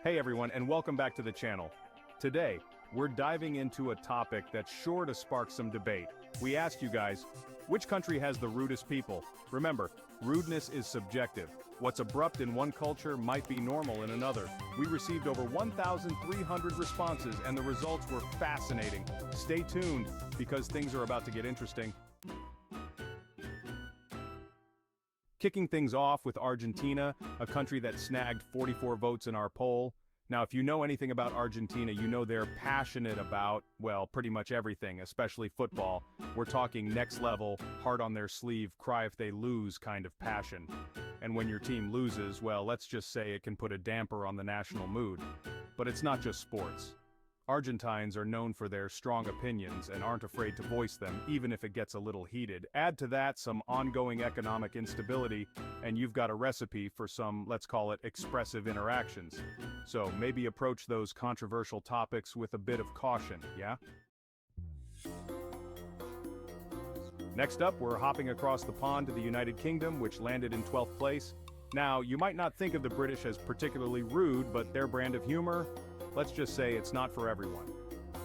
Hey everyone, and welcome back to the channel. Today, we're diving into a topic that's sure to spark some debate. We asked you guys, which country has the rudest people? Remember, rudeness is subjective. What's abrupt in one culture might be normal in another. We received over 1,300 responses, and the results were fascinating. Stay tuned, because things are about to get interesting. Kicking things off with Argentina, a country that snagged 44 votes in our poll. Now, if you know anything about Argentina, you know they're passionate about, well, pretty much everything, especially football. We're talking next level, heart on their sleeve, cry if they lose kind of passion. And when your team loses, well, let's just say it can put a damper on the national mood. But it's not just sports. Argentines are known for their strong opinions and aren't afraid to voice them, even if it gets a little heated. Add to that some ongoing economic instability, and you've got a recipe for some, let's call it, expressive interactions. So maybe approach those controversial topics with a bit of caution, yeah? Next up, we're hopping across the pond to the United Kingdom, which landed in 12th place. Now, you might not think of the British as particularly rude, but their brand of humor? Let's just say it's not for everyone.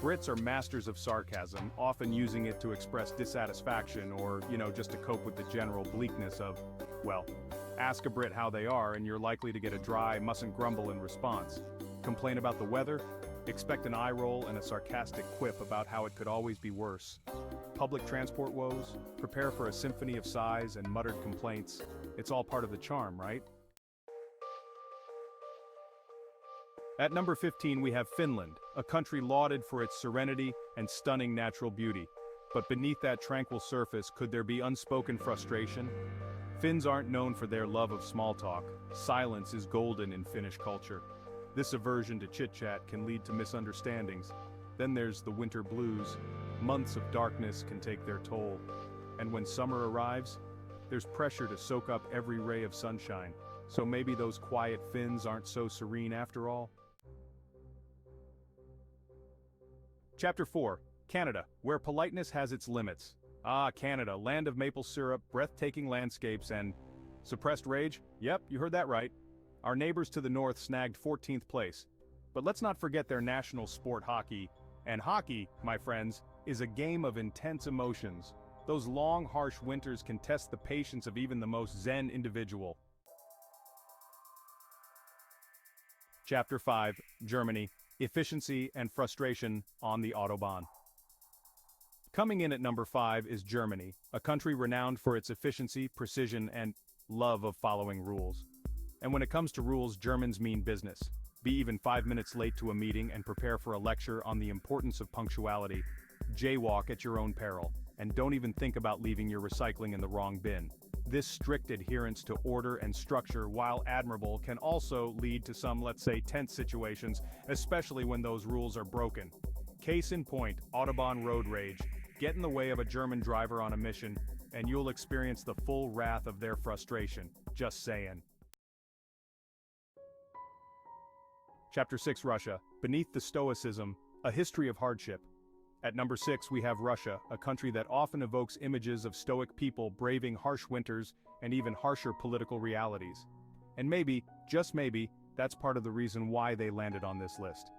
Brits are masters of sarcasm, often using it to express dissatisfaction or, just to cope with the general bleakness of, well, ask a Brit how they are and you're likely to get a dry, mustn't grumble in response. Complain about the weather? Expect an eye roll and a sarcastic quip about how it could always be worse. Public transport woes? Prepare for a symphony of sighs and muttered complaints. It's all part of the charm, right? At number 15 we have Finland, a country lauded for its serenity and stunning natural beauty. But beneath that tranquil surface, could there be unspoken frustration? Finns aren't known for their love of small talk. Silence is golden in Finnish culture. This aversion to chit-chat can lead to misunderstandings. Then there's the winter blues. Months of darkness can take their toll. And when summer arrives, there's pressure to soak up every ray of sunshine. So maybe those quiet Finns aren't so serene after all? Chapter 4, Canada, where politeness has its limits. Ah, Canada, land of maple syrup, breathtaking landscapes, and suppressed rage? Yep, you heard that right. Our neighbors to the north snagged 14th place. But let's not forget their national sport, hockey. And hockey, my friends, is a game of intense emotions. Those long, harsh winters can test the patience of even the most zen individual. Chapter 5, Germany, efficiency and frustration on the Autobahn. Coming in at number 5 is Germany, a country renowned for its efficiency, precision, and love of following rules. And when it comes to rules, Germans mean business. Be even 5 minutes late to a meeting and prepare for a lecture on the importance of punctuality. Jaywalk at your own peril, and don't even think about leaving your recycling in the wrong bin. This strict adherence to order and structure, while admirable, can also lead to some, let's say, tense situations, especially when those rules are broken. Case in point, Autobahn road rage. Get in the way of a German driver on a mission, and you'll experience the full wrath of their frustration. Just saying. Chapter 6, Russia, beneath the stoicism, a history of hardship. At number 6 we have Russia, a country that often evokes images of stoic people braving harsh winters and even harsher political realities. And maybe, just maybe, that's part of the reason why they landed on this list.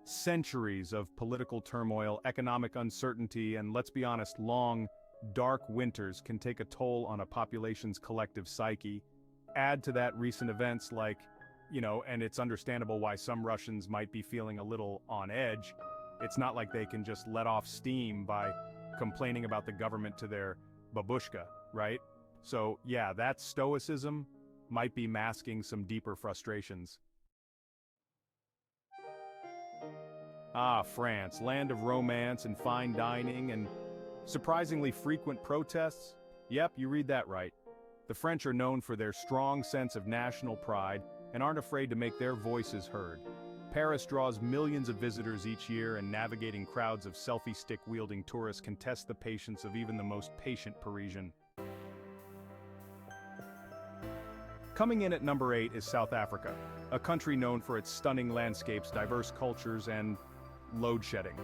Centuries of political turmoil, economic uncertainty, and let's be honest, long, dark winters can take a toll on a population's collective psyche. Add to that recent events like, and it's understandable why some Russians might be feeling a little on edge. It's not like they can just let off steam by complaining about the government to their babushka, right? So yeah, that stoicism might be masking some deeper frustrations. Ah, France, land of romance and fine dining and surprisingly frequent protests. Yep, you read that right. The French are known for their strong sense of national pride and aren't afraid to make their voices heard. Paris draws millions of visitors each year, and navigating crowds of selfie stick-wielding tourists can test the patience of even the most patient Parisian. Coming in at number 8 is South Africa, a country known for its stunning landscapes, diverse cultures, and load shedding.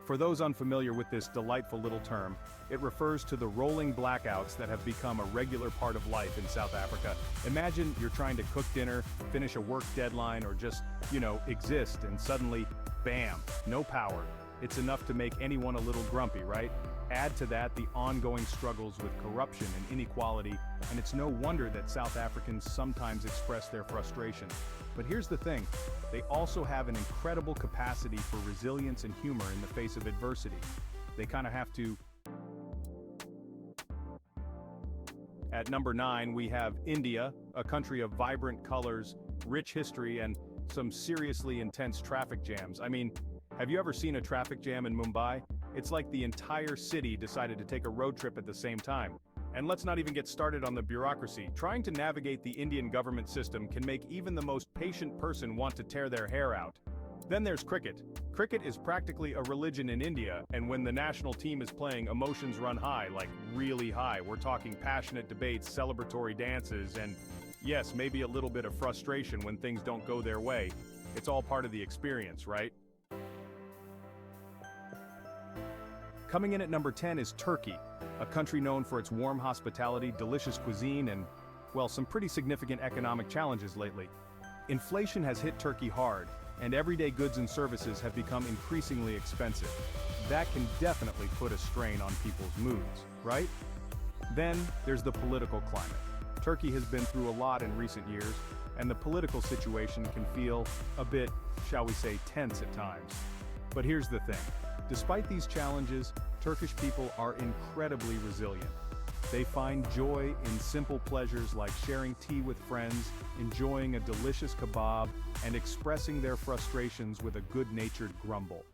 For those unfamiliar with this delightful little term, it refers to the rolling blackouts that have become a regular part of life in South Africa. Imagine you're trying to cook dinner, finish a work deadline, or just, exist, and suddenly, bam, no power. It's enough to make anyone a little grumpy, right? Add to that the ongoing struggles with corruption and inequality, and it's no wonder that South Africans sometimes express their frustration. But here's the thing, they also have an incredible capacity for resilience and humor in the face of adversity. They kind of have to. At number 9, we have India, a country of vibrant colors, rich history, and some seriously intense traffic jams. I mean, have you ever seen a traffic jam in Mumbai? It's like the entire city decided to take a road trip at the same time. And let's not even get started on the bureaucracy. Trying to navigate the Indian government system can make even the most patient person want to tear their hair out. Then there's cricket. Cricket is practically a religion in India, and when the national team is playing, emotions run high, like really high. We're talking passionate debates, celebratory dances, and yes, maybe a little bit of frustration when things don't go their way. It's all part of the experience, right? Coming in at number 10 is Turkey, a country known for its warm hospitality, delicious cuisine, and, well, some pretty significant economic challenges lately. Inflation has hit Turkey hard, and everyday goods and services have become increasingly expensive. That can definitely put a strain on people's moods, right? Then, there's the political climate. Turkey has been through a lot in recent years, and the political situation can feel a bit, shall we say, tense at times. But here's the thing. Despite these challenges, Turkish people are incredibly resilient. They find joy in simple pleasures like sharing tea with friends, enjoying a delicious kebab, and expressing their frustrations with a good-natured grumble.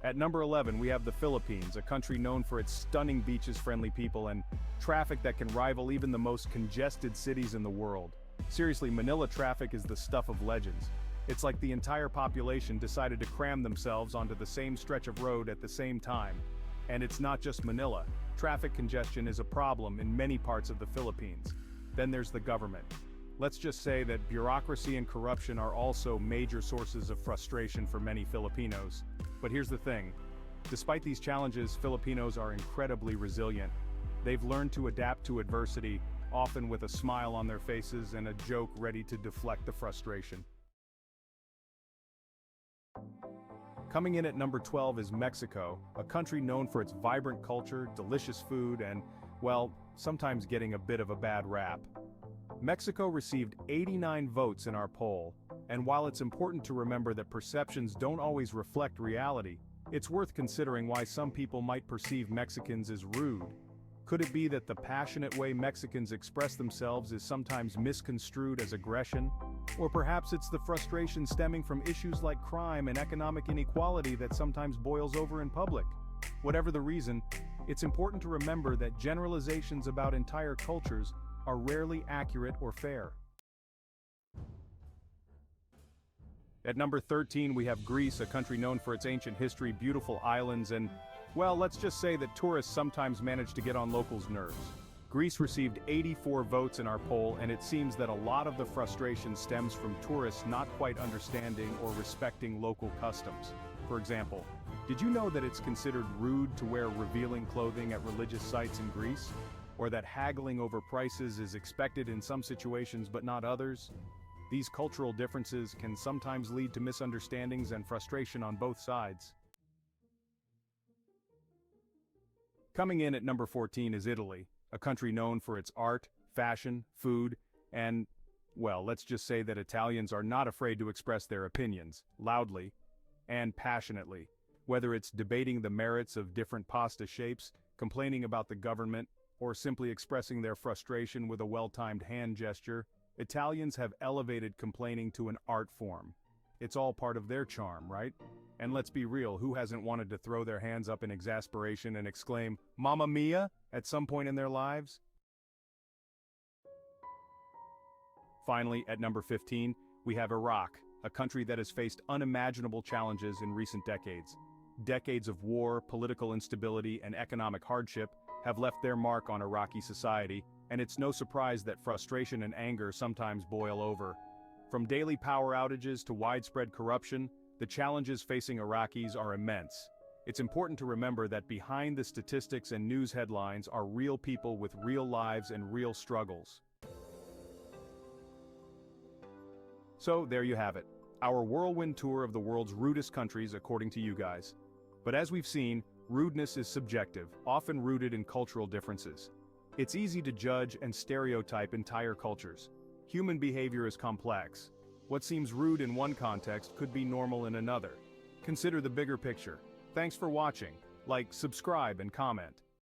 At number 11, we have the Philippines, a country known for its stunning beaches, friendly people, and traffic that can rival even the most congested cities in the world. Seriously, Manila traffic is the stuff of legends. It's like the entire population decided to cram themselves onto the same stretch of road at the same time. And it's not just Manila. Traffic congestion is a problem in many parts of the Philippines. Then there's the government. Let's just say that bureaucracy and corruption are also major sources of frustration for many Filipinos. But here's the thing. Despite these challenges, Filipinos are incredibly resilient. They've learned to adapt to adversity, often with a smile on their faces and a joke ready to deflect the frustration. Coming in at number 12 is Mexico, a country known for its vibrant culture, delicious food, and, well, sometimes getting a bit of a bad rap. Mexico received 89 votes in our poll, and while it's important to remember that perceptions don't always reflect reality, it's worth considering why some people might perceive Mexicans as rude. Could it be that the passionate way Mexicans express themselves is sometimes misconstrued as aggression? Or perhaps it's the frustration stemming from issues like crime and economic inequality that sometimes boils over in public. Whatever the reason, it's important to remember that generalizations about entire cultures are rarely accurate or fair. At number 13, we have Greece, a country known for its ancient history, beautiful islands, and, well, let's just say that tourists sometimes manage to get on locals' nerves. Greece received 84 votes in our poll, and it seems that a lot of the frustration stems from tourists not quite understanding or respecting local customs. For example, did you know that it's considered rude to wear revealing clothing at religious sites in Greece? Or that haggling over prices is expected in some situations but not others? These cultural differences can sometimes lead to misunderstandings and frustration on both sides. Coming in at number 14 is Italy, a country known for its art, fashion, food, and, well, let's just say that Italians are not afraid to express their opinions, loudly and passionately. Whether it's debating the merits of different pasta shapes, complaining about the government, or simply expressing their frustration with a well-timed hand gesture, Italians have elevated complaining to an art form. It's all part of their charm, right? And let's be real, who hasn't wanted to throw their hands up in exasperation and exclaim, "Mamma mia!" at some point in their lives? Finally, at number 15, we have Iraq, a country that has faced unimaginable challenges in recent decades. Decades of war, political instability, and economic hardship have left their mark on Iraqi society, and it's no surprise that frustration and anger sometimes boil over. From daily power outages to widespread corruption, The challenges facing Iraqis are immense. It's important to remember that behind the statistics and news headlines are real people with real lives and real struggles. So, there you have it. Our whirlwind tour of the world's rudest countries according to you guys. But as we've seen, rudeness is subjective, often rooted in cultural differences. It's easy to judge and stereotype entire cultures. Human behavior is complex. What seems rude in one context could be normal in another. Consider the bigger picture. Thanks for watching. Like, subscribe, and comment.